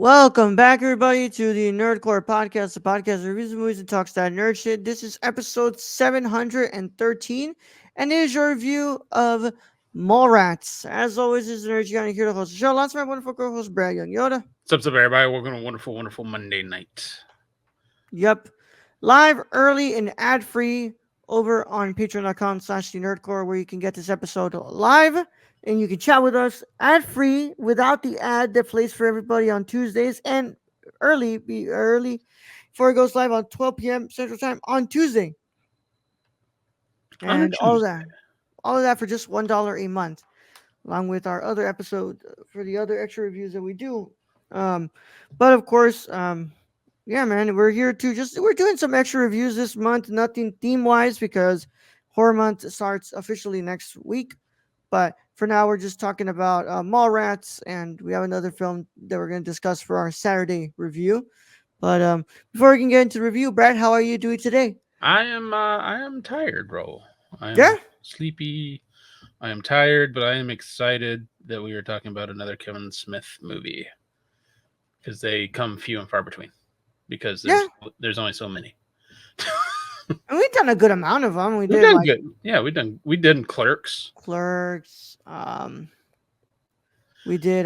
Welcome back, everybody, to the Nerdcore Podcast, the podcast that reviews movies and talks that nerd shit. This is episode 713, and it is your review of Mallrats. As always, this is Nerd Gianni here to host the show. Lots of my wonderful co-host, Brad Young Yoda. What's up, everybody? Welcome to a wonderful, wonderful Monday night. Yep. Live, early, and ad-free over on patreon.com/the Nerdcore, where you can get this episode live and you can chat with us ad-free without the ad that plays for everybody on Tuesdays, and be early before it goes live on 12 p.m. Central Time on Tuesday. And all of that for just $1 a month, along with our other episode for the other extra reviews that we do. But of course, yeah, man, we're here to we're doing some extra reviews this month, nothing theme wise because horror month starts officially next week. But for now, we're just talking about Mallrats, and we have another film that we're going to discuss for our Saturday review. But before we can get into the review, Brad, how are you doing today? I am tired, bro. I am Yeah? sleepy. I am tired, but I am excited that we are talking about another Kevin Smith movie because they come few and far between. Because there's only so many. And we've done a good amount of them. We've done good. Yeah, we did Clerks. We did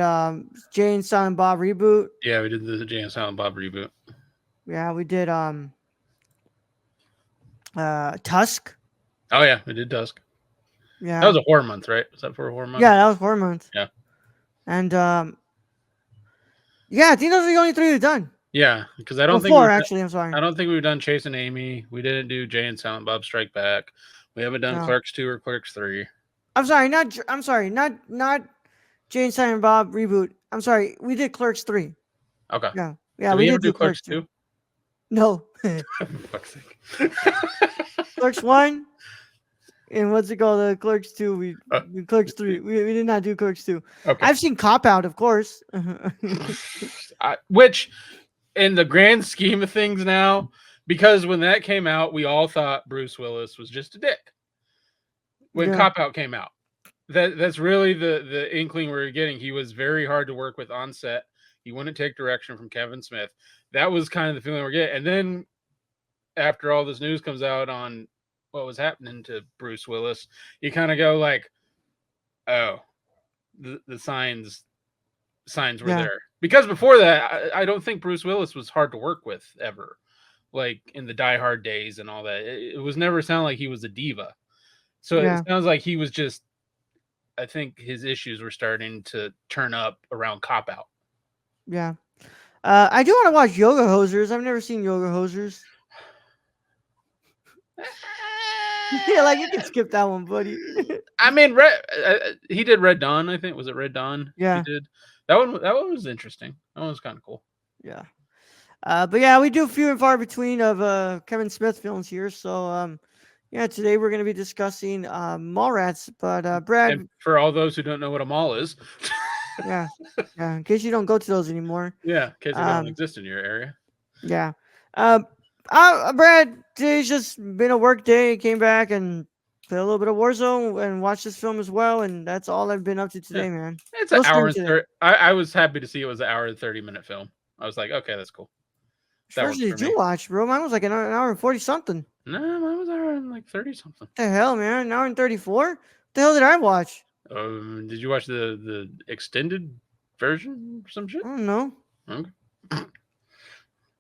Jay and Silent Bob reboot. Yeah, we did the Jay and Silent Bob reboot. Yeah, we did Tusk. Oh yeah, we did Tusk. Yeah. That was a horror month, right? Was that for a horror month? Yeah, that was horror month. Yeah. And yeah, I think those are the only three we've done. Yeah, because I don't think four, actually. I'm sorry. I don't think we've done Chasing Amy. We didn't do Jay and Silent Bob Strike Back. We haven't done Clerks 2 or Clerks 3. I'm sorry, not Jay and Silent Bob reboot. I'm sorry, we did Clerks 3. Okay. Yeah, we did do Clerks 2. No. Fuck's sake. Clerks 1. And what's it called? Clerks 2. We Clerks 3. We did not do Clerks 2. Okay. I've seen Cop Out, of course. Which, in the grand scheme of things now, because when that came out, we all thought Bruce Willis was just a dick. When Cop Out came out, that's really the inkling we were getting. He was very hard to work with on set. He wouldn't take direction from Kevin Smith. That was kind of the feeling we're getting. And then after all this news comes out on what was happening to Bruce Willis, you kind of go like, oh, the signs were there. Because before that, I don't think Bruce Willis was hard to work with ever. Like in the Die Hard days and all that. It was never sound like he was a diva. So it sounds like he was just, I think his issues were starting to turn up around Cop Out. Yeah. I do want to watch Yoga Hosers. I've never seen Yoga Hosers. Yeah, like you can skip that one, buddy. I mean, he did Red Dawn. I think was it Red Dawn? Yeah, he did. That one was interesting. That one was kind of cool. Yeah, but yeah, we do few and far between of Kevin Smith films here. So yeah, today we're going to be discussing Mallrats. But Brad, and for all those who don't know what a mall is, yeah, in case you don't go to those anymore. Yeah, in case they don't exist in your area. Yeah. Brad, today's just been a work day. Came back and played a little bit of Warzone and watched this film as well, and that's all I've been up to today, man. It's an hour and 30. I was happy to see it was an hour and 30-minute film. I was like, okay, that's cool. First did you watch, bro? Mine was like an hour and 40 something. No, mine was an hour and like 30 something. What the hell, man? An hour and 34? What the hell did I watch? Did you watch the extended version or some shit? I don't know. Okay.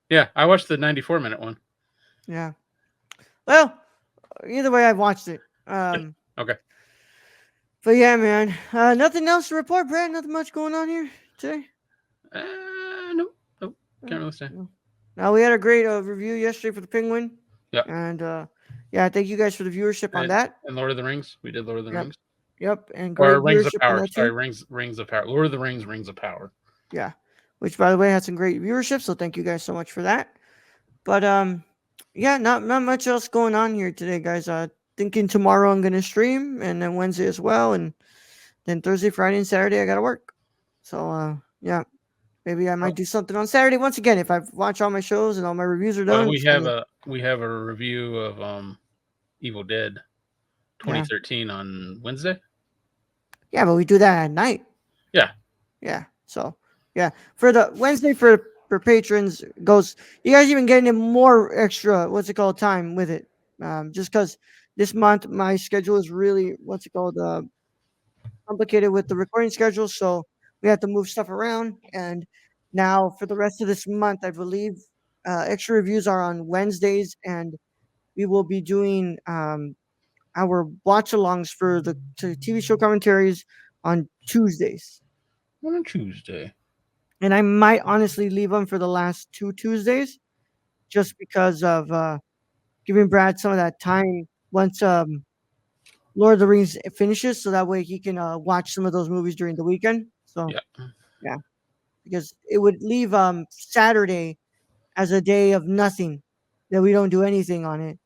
Yeah, I watched the 94-minute one. Yeah. Well, either way, I watched it. Okay. But yeah, man. Nothing else to report, Brad? Nothing much going on here today? Nope. Can't really say. Now, we had a great review yesterday for The Penguin. Yeah. And yeah, thank you guys for the viewership on that. And Lord of the Rings. We did Lord of the Rings. Yep. And great Rings of Power. Sorry, Rings of Power. Lord of the Rings, Rings of Power. Yeah. Which, by the way, had some great viewership. So thank you guys so much for that. But yeah, not much else going on here today, guys. Thinking tomorrow I'm gonna stream, and then Wednesday as well, and then Thursday, Friday, and Saturday I gotta work. So yeah, maybe I might do something on Saturday once again if I watch all my shows and all my reviews are done. We have a review of Evil Dead 2013 on Wednesday. Yeah, but we do that at night. Yeah. Yeah. So Yeah, for the Wednesday for patrons goes. You guys even getting more extra. What's it called? Time with it. Just because this month my schedule is really what's it called? Complicated with the recording schedule, so we have to move stuff around. And now for the rest of this month, I believe extra reviews are on Wednesdays, and we will be doing our watch-alongs for the TV show commentaries on Tuesdays. On a Tuesday. And I might honestly leave them for the last 2 Tuesdays, just because of giving Brad some of that time once Lord of the Rings finishes, so that way he can watch some of those movies during the weekend. So Yeah. yeah, because it would leave Saturday as a day of nothing, that we don't do anything on it.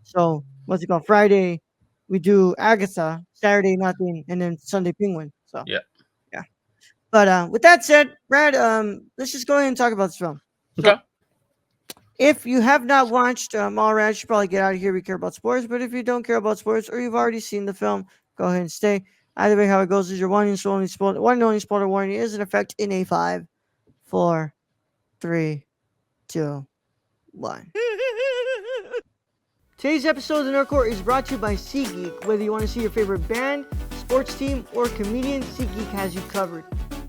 So what's it called? Friday we do Agatha, Saturday nothing, and then Sunday Penguin. So Yeah. yeah. But with that said, Brad, let's just go ahead and talk about this film. So Okay. if you have not watched Mallrats, you should probably get out of here. We care about sports. But if you don't care about sports or you've already seen the film, go ahead and stay. Either way, how it goes is your one and only spoiler warning is in effect in a 5, 4, 3, 2, 1. Today's episode of the Nerd Court is brought to you by SeatGeek. Whether you want to see your favorite band, sports team, or comedian, SeatGeek has you covered.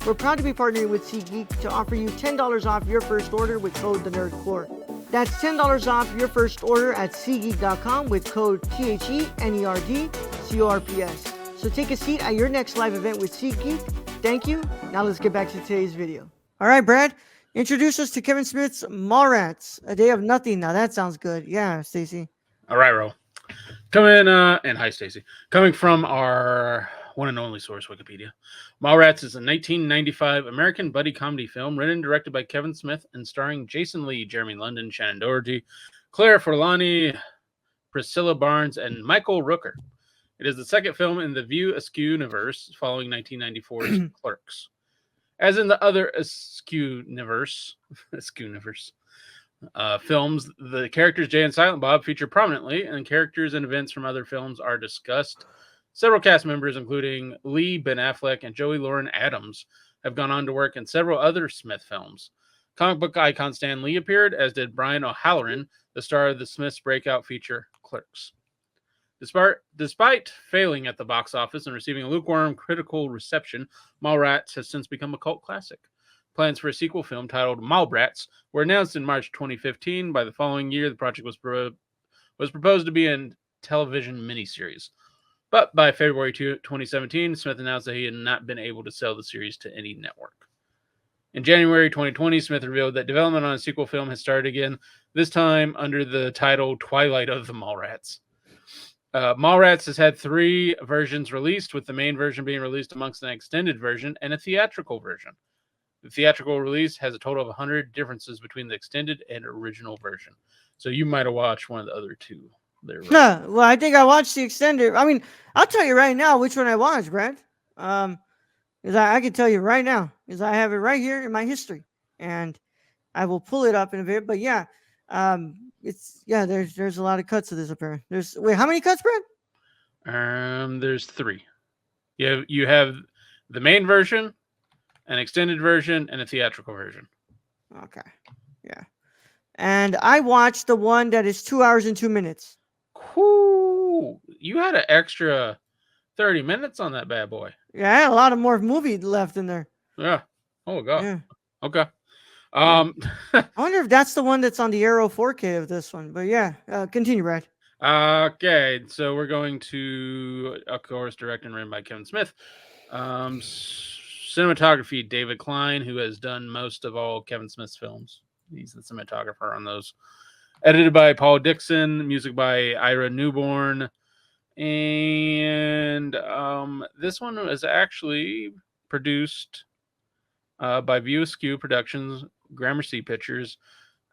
We're proud to be partnering with SeatGeek to offer you $10 off your first order with code TheNerdCourt. That's $10 off your first order at SeatGeek.com with code THENERDCORPS. So take a seat at your next live event with SeatGeek. Thank you. Now let's get back to today's video. All right, Brad, introduce us to Kevin Smith's Mallrats, A Day of Nothing. Now that sounds good. Yeah, Stacy. All right, Ro. Coming and hi, Stacy. Coming from our one and only source, Wikipedia. Mallrats is a 1995 American buddy comedy film written and directed by Kevin Smith and starring Jason Lee, Jeremy London, Shannon Doherty, Claire Forlani, Priscilla Barnes, and Michael Rooker. It is the second film in the View Askew universe following 1994's Clerks. As in the other Askew universe, films, the characters Jay and Silent Bob feature prominently, and characters and events from other films are discussed. Several cast members, including Lee, Ben Affleck, and Joey Lauren Adams, have gone on to work in several other Smith films. Comic book icon Stan Lee appeared, as did Brian O'Halloran, the star of the Smiths' breakout feature, Clerks. Despite failing at the box office and receiving a lukewarm critical reception, Mallrats has since become a cult classic. Plans for a sequel film titled Mallrats were announced in March 2015. By the following year, the project was proposed to be a television miniseries. But by February 2017, Smith announced that he had not been able to sell the series to any network. In January 2020, Smith revealed that development on a sequel film has started again, this time under the title Twilight of the Mallrats. Mallrats has had 3 versions released, with the main version being released amongst an extended version and a theatrical version. The theatrical release has a total of 100 differences between the extended and original version. So you might have watched one of the other 2. No, well, I think I watched the extended. I mean, I'll tell you right now which one I watched, Brad. Because I can tell you right now, because I have it right here in my history, and I will pull it up in a bit. But yeah, there's a lot of cuts of this apparently. How many cuts, Brad? There's 3. You have the main version, an extended version, and a theatrical version. Okay, yeah. And I watched the one that is 2 hours and 2 minutes. Cool. You had an extra 30 minutes on that bad boy. Yeah, I had a lot of more movie left in there. Yeah. Oh god. Yeah. Okay. I wonder if that's the one that's on the Arrow 4K of this one. But yeah, continue, Brad. Okay, so we're going to, of course, directed and written by Kevin Smith. Cinematography, David Klein, who has done most of all Kevin Smith's films. He's the cinematographer on those. Edited by Paul Dixon. Music by Ira Newborn. And this one was actually produced by View Askew Productions, Gramercy Pictures,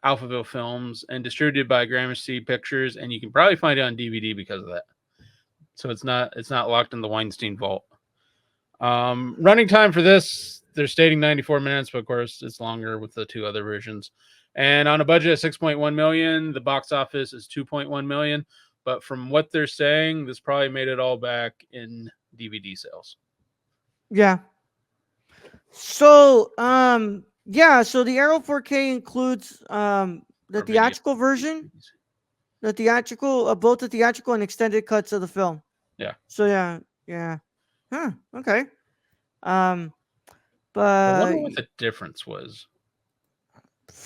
Alphaville Films, and distributed by Gramercy Pictures. And you can probably find it on DVD because of that. So it's not locked in the Weinstein vault. Running time for this, they're stating 94 minutes, but of course it's longer with the 2 other versions. And on a budget of $6.1 million, the box office is $2.1 million. But from what they're saying, this probably made it all back in DVD sales. Yeah. So, yeah. So the Arrow 4K includes the or video. theatrical version, the theatrical, both the theatrical and extended cuts of the film. Yeah. So yeah, yeah. Huh. Okay. Um, I but wonder what the difference was.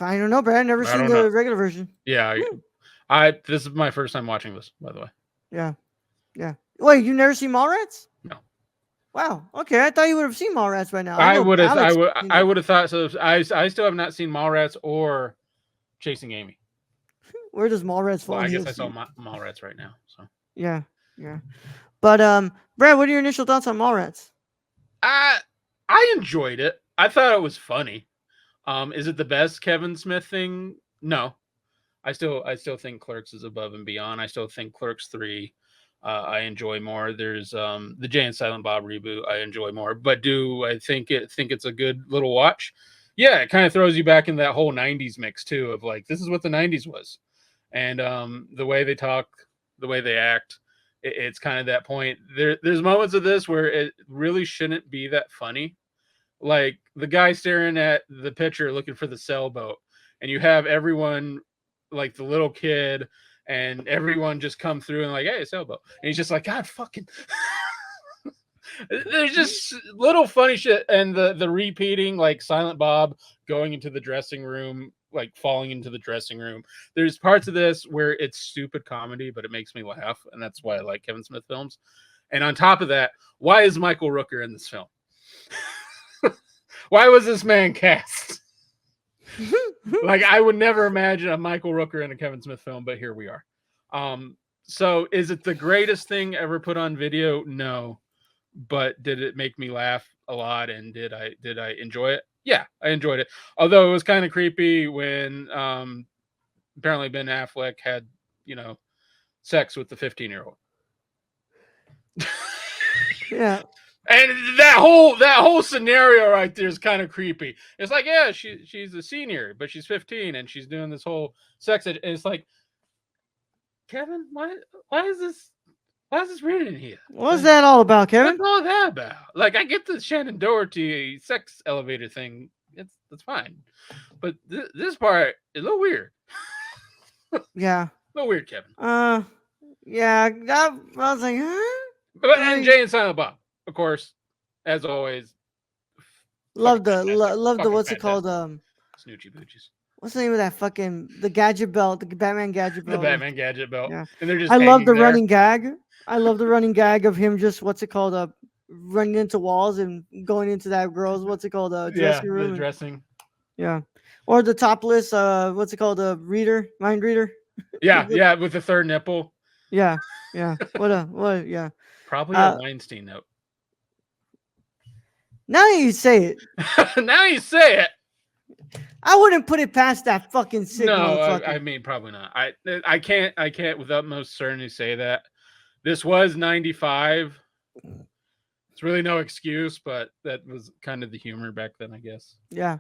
I don't know, but I've never I seen don't know. the regular version. Yeah, Hmm. I this is my first time watching this, by the way. Yeah, yeah. Wait, you never seen Mallrats? No. Wow. Okay, I thought you would have seen Mallrats by now. I I know would have Alex has seen I it. would have thought so. I still have not seen Mallrats or Chasing Amy. Where does Mallrats Well, fall I in the guess I saw MCU? Mallrats right now. So Yeah, yeah. But Brad, what are your initial thoughts on Mallrats? I I enjoyed it. I thought it was funny. Is it the best Kevin Smith thing? No. I still think Clerks is above and beyond. I still think Clerks 3 I enjoy more. There's the Jay and Silent Bob reboot I enjoy more. But do I think it's a good little watch? Yeah, it kind of throws you back in that whole 90s mix too of like this is what the 90s was. And the way they talk, the way they act, it's kind of that point. There's moments of this where it really shouldn't be that funny, like the guy staring at the picture looking for the sailboat, and you have everyone, like the little kid and everyone, just come through and like, hey, sailboat, and he's just like, God fucking. There's just little funny shit, and the repeating, like Silent Bob going into the dressing room, like falling into the dressing room. There's parts of this where it's stupid comedy, but it makes me laugh, and that's why I like Kevin Smith films. And on top of that, why is Michael Rooker in this film? Why was this man cast? Like, I would never imagine a Michael Rooker in a Kevin Smith film, but here we are. So is it the greatest thing ever put on video? No. But did it make me laugh a lot, and did I enjoy it? Yeah, I enjoyed it. Although it was kind of creepy when apparently Ben Affleck had, you know, sex with the 15-year-old. Yeah. And that whole scenario right there is kind of creepy. It's like, yeah, she's a senior, but she's 15 and she's doing this whole sex. And it's like, Kevin, why is this written in here? What's Like, that all about, what's Kevin? all that about? Like, I get the Shannon Doherty sex elevator thing. That's fine, but this part is a little weird. Yeah. A little weird, Kevin. Yeah. That I was like, huh? But and Like, Jay and Silent Bob, of course, as always, fucking fantastic. love the Fucking what's it called? fantastic. Snoochie Boochies. What's the name of that fucking the gadget belt, the Batman gadget The belt? Batman gadget belt, Yeah. and they're just I love hanging the there. running gag. I love the running gag of him just what's it called? Running into walls and going into that girl's what's it called? Yeah, Dressing the room. dressing. Yeah. Or the topless, what's it called? Mind reader. Yeah, with the third nipple. Yeah. Yeah. Yeah. Probably a Uh, Weinstein note. Now that you say it, Now you say it. I wouldn't put it past that fucking sick No, motherfucker. I mean probably not. I can't with utmost certainty say that. This was 95. It's really no excuse, but that was kind of the humor back then, I guess. Yeah.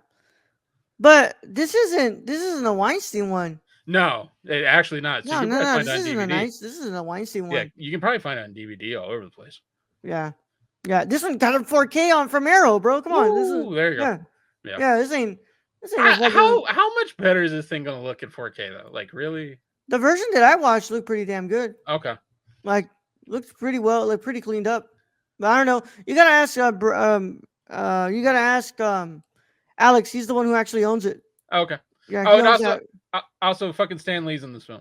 But this isn't a Weinstein one. No, actually not. So you No, can no, probably no. find it This on isn't a DVD. this isn't a Weinstein Yeah, one. you can probably find it on DVD all over the place. Yeah. Yeah. This one got a 4K on from Arrow, bro. Come on. This is Ooh, there you go. yeah. Yeah. Yeah, this ain't no fucking How much better is this thing gonna look in 4K though? Like really? the version that I watched looked pretty damn good. Okay. Like looked pretty well, like pretty cleaned up. But I don't know. You gotta ask Alex, he's the one who actually owns it. Okay. Yeah, Oh, he and owns also, that. also fucking Stan Lee's in this film.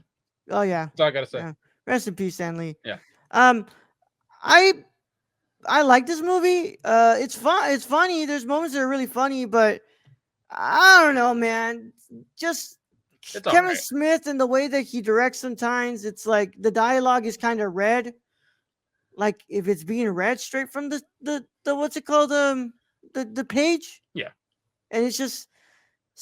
Oh yeah. That's all I gotta say. Yeah. Rest in peace, Stanley. Yeah. Um I I like this movie. It's fun. It's funny. There's moments that are really funny, but I don't know, man. Just It's all Kevin right. Smith and the way that he directs sometimes, it's like the dialogue is kind of read, like if it's being read straight from the what's it called the page, Yeah. and it's just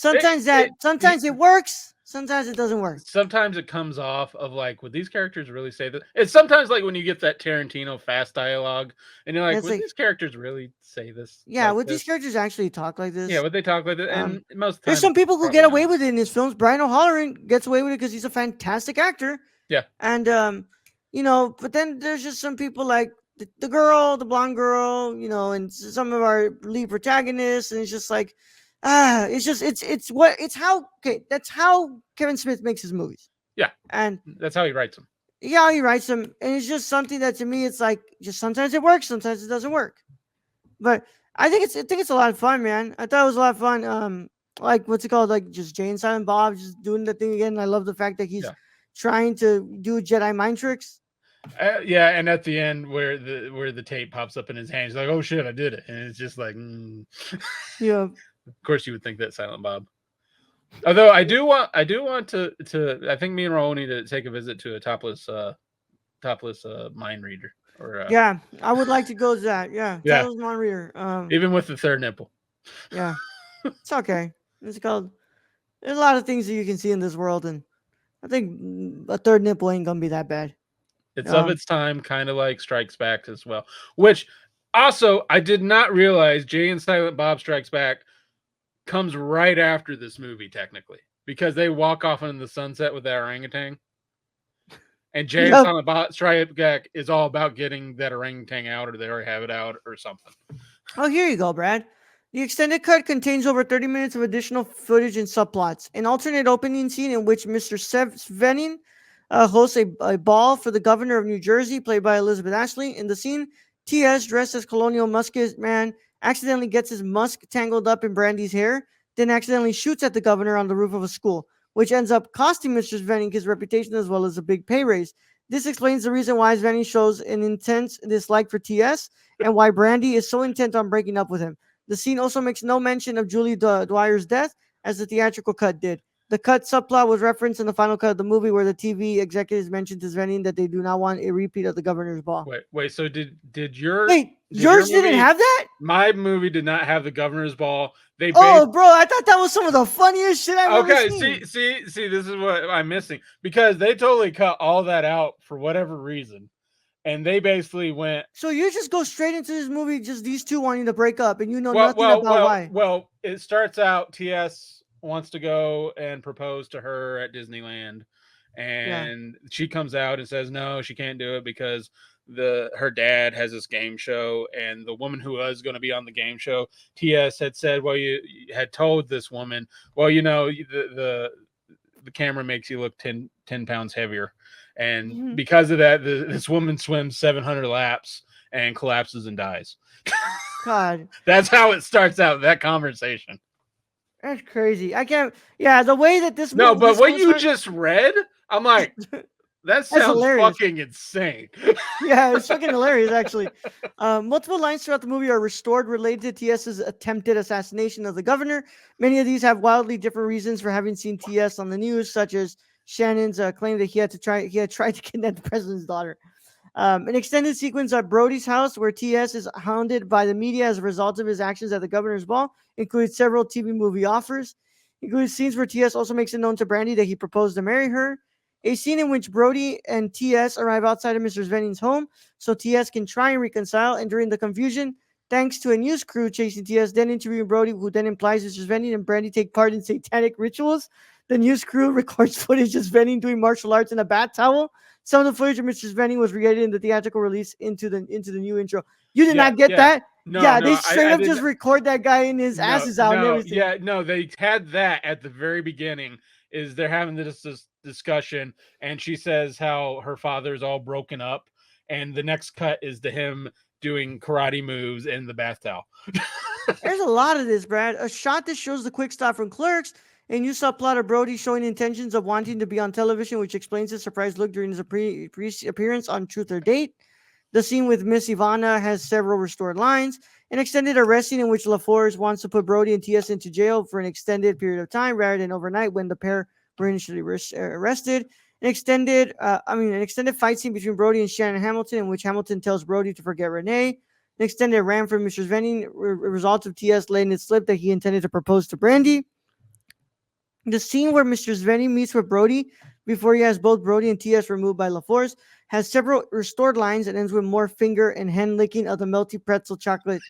It, it, sometimes it works, sometimes it doesn't work. sometimes it comes off of like, would these characters really say this? It's sometimes like when you get that Tarantino fast dialogue, and you're like, It's would like these characters really say this? yeah, Like would these this? characters actually talk like this? Yeah, would they talk like this? Um, And most of the there's time, some people who probably get away not. with it in his films. Brian O'Halloran gets away with it because he's a fantastic actor. Yeah. And but then there's just some people like the girl, the blonde girl, and some of our lead protagonists, and it's just like, it's how okay, that's how Kevin Smith makes his movies, Yeah, and that's how he writes them. yeah, he writes them, and it's just something that to me, it's like just sometimes it works, sometimes it doesn't work, but I think it's a lot of fun, man. I thought it was a lot of fun. Like what's it called? Like just Jay and Silent Bob just doing the thing again. I love the fact that he's Yeah. trying to do Jedi mind tricks. Yeah, and at the end where the tape pops up in his hand, he's like, "Oh shit, I did it!" And it's just like, Yeah, of course you would think that Silent Bob. Although I do want to. I think me and Raul need to take a visit to a topless mind reader or yeah. I would like to go to that. Yeah, yeah, Title's Mon Reader. even with the third nipple. Yeah, it's okay. It's called. There's a lot of things that you can see in this world, and I think a third nipple ain't gonna be that bad. It's of Um, its time, kind of like Strikes Back as well. Which also I did not realize Jay and Silent Bob Strikes Back comes right after this movie, technically, because they walk off into the sunset with that orangutan. And Jay and yep. Silent Bob Strike Back is all about getting that orangutan out, or they already have it out, or something. Oh, here you go, Brad. The extended cut contains over 30 minutes of additional footage and subplots. An alternate opening scene in which Mr. Svenin hosts a ball for the governor of New Jersey, played by Elizabeth Ashley. In the scene, T.S., dressed as Colonial Musket Man, accidentally gets his musk tangled up in Brandy's hair, then accidentally shoots at the governor on the roof of a school, which ends up costing Mr. Svenning his reputation as well as a big pay raise. This explains the reason why Svenning shows an intense dislike for T.S. and why Brandy is so intent on breaking up with him. The scene also makes no mention of Julie Dwyer's death, as the theatrical cut did. The cut subplot was referenced in the final cut of the movie, where the TV executives mentioned to Svenning that they do not want a repeat of the governor's ball. Wait. So did your Wait, did your yours didn't movie? have that? My movie did not have the governor's ball. They Oh, based. bro, I thought that was some of the funniest shit I've ever Okay, seen. see. This is what I'm missing, because they totally cut all that out for whatever reason, and they basically went, So you just go straight into this movie, just these two wanting to break up, and you know well, nothing well, about well, why. well. It starts out TS wants to go and propose to her at Disneyland, Yeah. and she comes out and says no, she can't do it because her dad has this game show, and the woman who was going to be on the game show, TS had said, well, you had told this woman, well, the camera makes you look 10 pounds heavier, and Mhm. because of that, this woman swims 700 laps and collapses and dies. God, That's how it starts out, that conversation. that's crazy. I can't. Yeah, the way that this No, movie, but this what whole you start, just read, I'm like, that that's sounds hilarious. fucking insane. Yeah, it's fucking hilarious, actually. Multiple lines throughout the movie are restored related to TS's attempted assassination of the governor. Many of these have wildly different reasons for having seen TS on the news, such as Shannon's claim that he had tried to kidnap the president's daughter. An extended sequence at Brody's house, where TS is hounded by the media as a result of his actions at the governor's ball, includes several TV movie offers. Includes scenes where TS also makes it known to Brandy that he proposed to marry her. A scene in which Brody and TS arrive outside of Mr. Svenning's home so TS can try and reconcile, and during the confusion, thanks to a news crew chasing TS, then interviewing Brody, who then implies Mr. Svenning and Brandy take part in satanic rituals. The news crew records footage of Svenning doing martial arts in a bat towel. Some of the footage of Mr. Svenning was created in the theatrical release into the new intro. You did Yeah, not get yeah. that? No, Yeah, no, they straight I up didn't. just record that guy in his No, asses out and no, everything. yeah, no. They had that at the very beginning. Is they're having this discussion, and she says how her father's all broken up, and the next cut is to him doing karate moves in the bath towel. There's a lot of this, Brad. A shot that shows the quick stop from Clerks, a new subplot of Brody showing intentions of wanting to be on television, which explains his surprise look during his appearance on Truth or Date. The scene with Miss Ivana has several restored lines. An extended arrest scene in which LaForce wants to put Brody and TS into jail for an extended period of time rather than overnight when the pair were initially arrested. An extended fight scene between Brody and Shannon Hamilton, in which Hamilton tells Brody to forget Renee. An extended ram from Mr. Svenning, result of TS letting it slip that he intended to propose to Brandy. The scene where Mr. Svenny meets with Brody before he has both Brody and TS removed by LaForce has several restored lines and ends with more finger and hand licking of the melty pretzel chocolate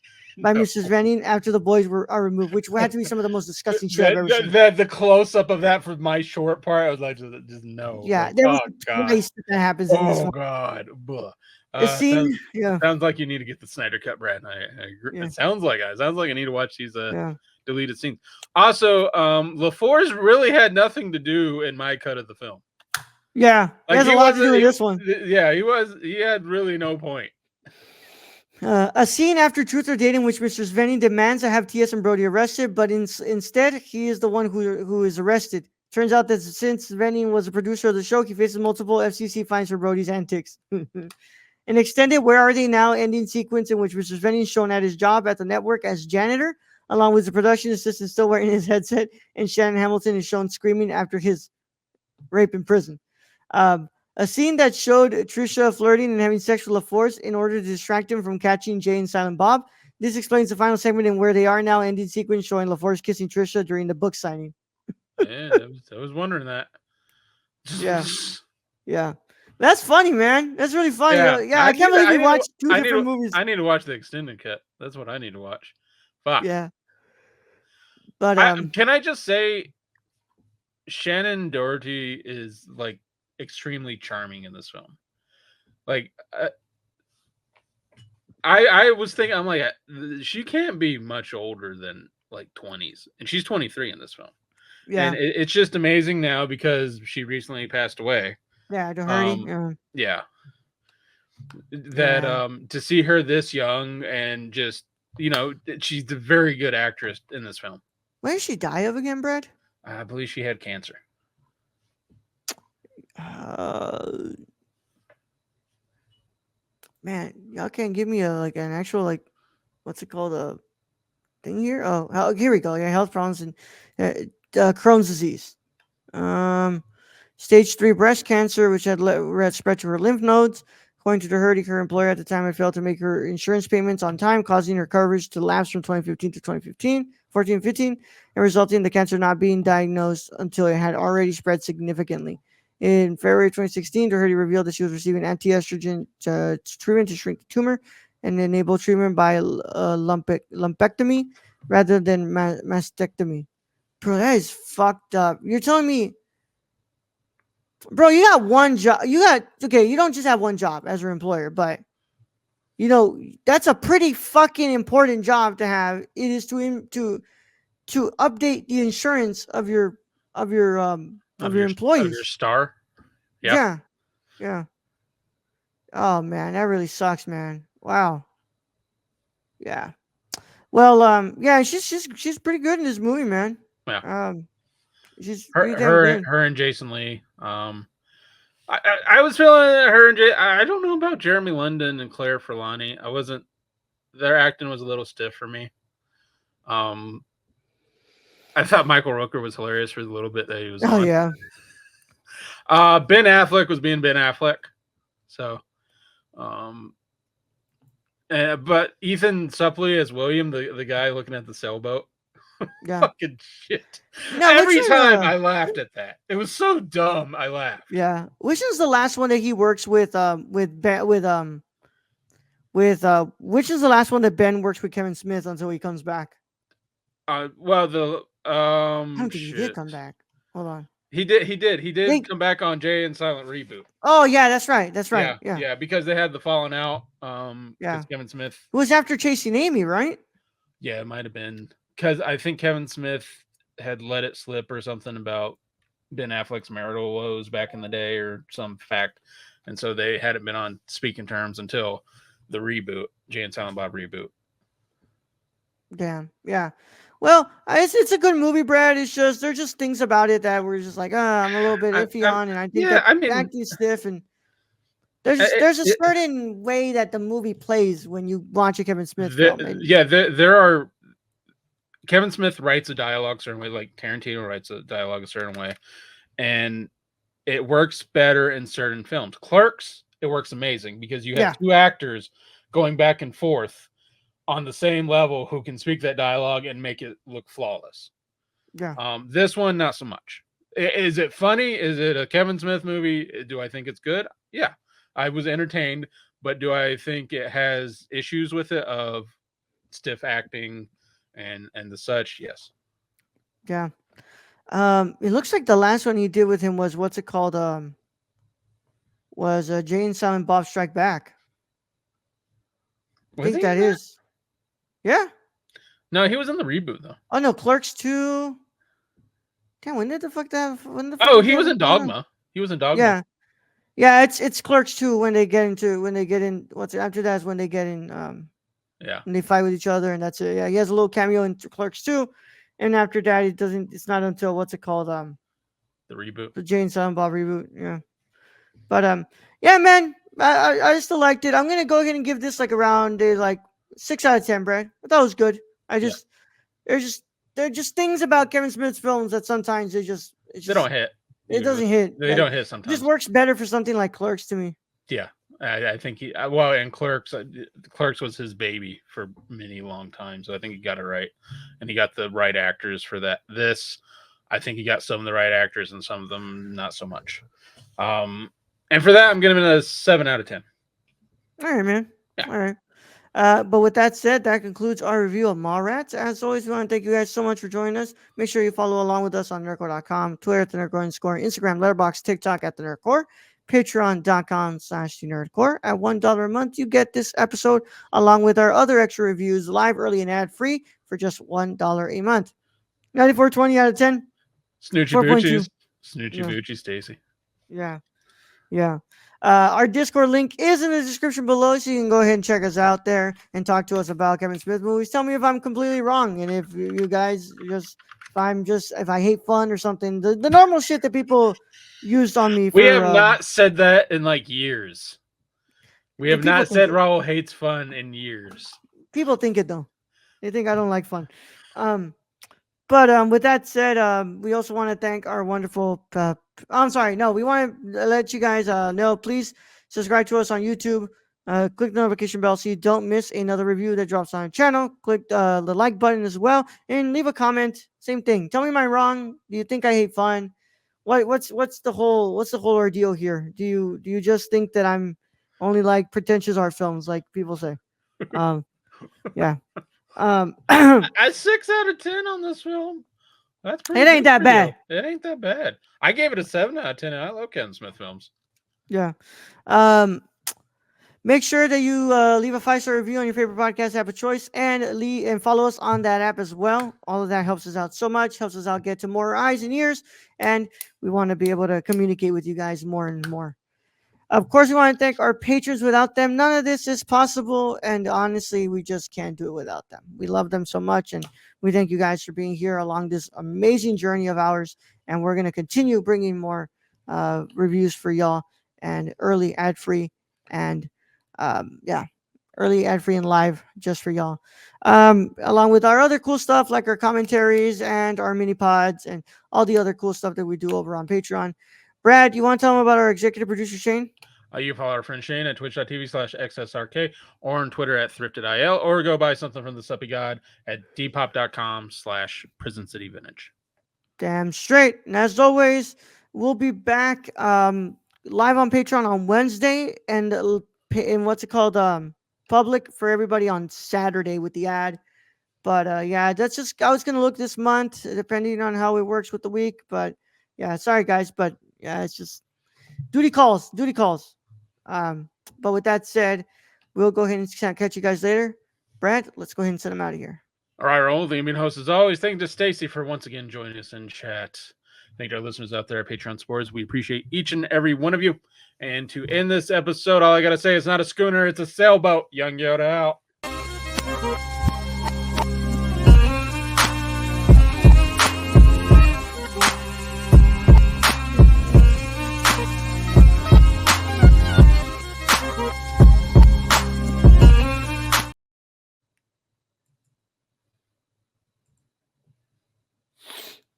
by No. Mr. Svenny after the boys are removed, which had to be some of the most disgusting shit I've ever seen. The close up of that for my short part, I was like, just no, Yeah, like, there was oh god, twice that happens in this oh one. god, Blah. A scene, Sounds yeah, sounds like you need to get the Snyder Cut, Brad. I agree. yeah, It sounds like I need to watch these yeah, deleted scenes. Also, LaForce really had nothing to do in my cut of the film. yeah. It Like has a he lot to do wasn't. with this one. Yeah, he had really no point. A scene after Truth or Dating, which Mr. Svenny demands to have TS and Brody arrested, but instead he is the one who is arrested. Turns out that since Svenny was a producer of the show, he faces multiple FCC fines for Brody's antics. An extended "Where Are They Now" ending sequence in which Mr. Svenny is shown at his job at the network as janitor, along with the production assistant still wearing his headset, and Shannon Hamilton is shown screaming after his rape in prison. A scene that showed Trisha flirting and having sex with LaForce in order to distract him from catching Jay and Silent Bob. This explains the final segment in Where They Are Now ending sequence showing LaForce kissing Trisha during the book signing. Yeah, I was wondering that. Yeah, yeah. That's funny, man. That's really funny. Yeah, Yeah, I can't believe we watched two I need different to, movies. I need to watch the extended cut. That's what I need to watch. Fuck. Yeah, but Can I just say, Shannon Doherty is like extremely charming in this film. Like, I was thinking, I'm like, she can't be much older than like 20s, and she's 23 in this film, and yeah, it's just amazing now because she recently passed away. yeah, the Hardy. Um, Yeah, yeah, that yeah. to see her this young and just she's a very good actress in this film. When did she die of again, Brad? I believe she had cancer. Uh, man, y'all can't give me an actual what's it called thing here? Oh, here we go. Yeah, health problems and Crohn's disease. Um, Stage 3 breast cancer, which had spread to her lymph nodes. According to the Hurdy, her employer at the time had failed to make her insurance payments on time, causing her coverage to lapse from 2015 to 2015, 14, 15, and resulting in the cancer not being diagnosed until it had already spread significantly. In February 2016, Doherty revealed that she was receiving anti-estrogen treatment to shrink the tumor and enable treatment by lumpectomy rather than mastectomy. Bro, that is fucked up. You're telling me, bro, you got one job. You don't just have one job as your employer, but that's a pretty fucking important job to have. It is to update the insurance of your Of your employees. star. Yeah. Yeah, yeah. Oh man, that really sucks, man. Wow. Yeah. Well, yeah, she's pretty good in this movie, man. Yeah. Um, she's pretty her damn her good. her and Jason Lee. I was feeling her and I don't know about Jeremy London and Claire Forlani. I wasn't. Their acting was a little stiff for me. Um, I thought Michael Rooker was hilarious for the little bit that he was Oh on. yeah, Ben Affleck was being Ben Affleck. So, um, but Ethan Suplee as William, the guy looking at the sailboat. yeah. Fucking shit. No, which Every is time I laughed at that. It was so dumb. I laughed. yeah, which is the last one that he works which is the last one that Ben works with Kevin Smith until he comes back. Well, the I don't think he did shit. come back. Hold on. He did Think. come back on Jay and Silent Reboot. Oh yeah, that's right. That's right. Yeah, Yeah, yeah, because they had the falling out. yeah. Because Kevin Smith. It was after Chasing Amy, right? Yeah, it might have been because I think Kevin Smith had let it slip or something about Ben Affleck's marital woes back in the day or some fact, and so they hadn't been on speaking terms until the reboot, Jay and Silent Bob reboot. Damn. Yeah. Well, it's a good movie, Brad. It's just there's just things about it that we're just like, I'm a little bit iffy on, and I think Yeah, that I the mean, acting's stiff, and there's a certain way that the movie plays when you watch a Kevin Smith film, and there are. Kevin Smith writes a dialogue a certain way, like Tarantino writes a dialogue a certain way, and it works better in certain films. Clerks, it works amazing because you have two actors going back and forth on the same level who can speak that dialogue and make it look flawless. yeah. This one, not so much. Is it funny? Is it a Kevin Smith movie? Do I think it's good? Yeah, I was entertained, but do I think it has issues with it of stiff acting and the such? Yes. Yeah. It looks like the last one he did with him was what's it called? Was Jay and Silent Bob Strike Back. I Was think he that in that? is. Yeah. No, he was in the reboot though. Oh no, Clerks 2. Damn, when the fuck Oh, did he they was have a in Clerks 1? Dogma. He was in Dogma. Yeah. Yeah, it's Clerks 2 when they get in what's it after that is when they get in Yeah, and they fight with each other, and that's it. Yeah, he has a little cameo in Clerks 2, and after that, it doesn't. It's not until what's it called? the reboot. The Jane Silent Bob reboot. Yeah, but yeah, man, I still liked it. I'm gonna go ahead and give this like around a like 6 out of 10, Brad. I thought it was good. I Yeah, just there's just there are just things about Kevin Smith's films that sometimes they don't hit. it doesn't hit. They Like don't hit it just sometimes. works better for something like Clerks to me. Yeah, I think he well, and Clerks was his baby for many long time, so I think he got it right, and he got the right actors for that. This, I think he got some of the right actors, and some of them not so much. And for that, I'm giving it a 7 out of 10. All right, man. Yeah, All right. But with that said, that concludes our review of Mallrats. As always, we want to thank you guys so much for joining us. Make sure you follow along with us on nerdcore.com, Twitter at the Nerdcore Score, Instagram, Letterboxd, TikTok at the Nerdcore, Patreon.com/the Nerdcore. At $1 a month, you get this episode along with our other extra reviews live, early, and ad free for just $1 a month. 94.20 out of 10, Snoochie 4.2. Boochies, Snoochie Yeah, Boochie, Stacy. yeah. Yeah. Our Discord link is in the description below, so you can go ahead and check us out there and talk to us about Kevin Smith movies. Tell me if I'm completely wrong, and if you guys just if I hate fun or something, the normal shit that people used on me We for. have not said that in like years. We have People not think said it. Raul hates fun in years. People think it though. They think I don't like fun. Um, But with that said, we also want to thank our wonderful. I'm sorry, no, we want to let you guys know. Please subscribe to us on YouTube. Click the notification bell so you don't miss another review that drops on our channel. Click the like button as well, and leave a comment. Same thing. Tell me, am I wrong? Do you think I hate fun? What's the whole ordeal here? Do you just think that I'm only like pretentious art films, like people say? Um, yeah. It A 6 out of 10 on this film. That's pretty ain't good that for you. bad. It ain't that bad. I gave it a 7 out of 10. And I love Kevin Smith films. Yeah. Um, Make sure that you leave a 5-star review on your favorite podcast app of choice, and follow us on that app as well. All of that helps us out so much, helps us out get to more eyes and ears, and we want to be able to communicate with you guys more and more. Of course, we want to thank our patrons. Without them, none of this is possible. And honestly, we just can't do it without them. We love them so much. And we thank you guys for being here along this amazing journey of ours. And we're going to continue bringing more reviews for y'all and early ad free and, yeah, early ad free and live just for y'all. Along with our other cool stuff like our commentaries and our mini pods and all the other cool stuff that we do over on Patreon. Brad, you want to tell them about our executive producer, Shane? You follow our friend Shane at twitch.tv/XSRK or on Twitter at ThriftedIL, or go buy something from the Suppy God at dpop.com/Prison City Vintage. Damn straight. And as always, we'll be back live on Patreon on Wednesday and in what's it called? Public for everybody on Saturday with the ad. But yeah, that's just I was gonna look this month, depending on how it works with the week. But yeah, sorry guys, but yeah, it's just duty calls, duty calls. But with that said, we'll go ahead and catch you guys later. Brad, let's go ahead and send them out of here. All right, Raul, the main host as always. Thank you to Stacy for once again joining us in chat. Thank you to our listeners out there at Patreon Sports. We appreciate each and every one of you. And to end this episode, all I got to say is not a schooner, it's a sailboat. Young Yoda out.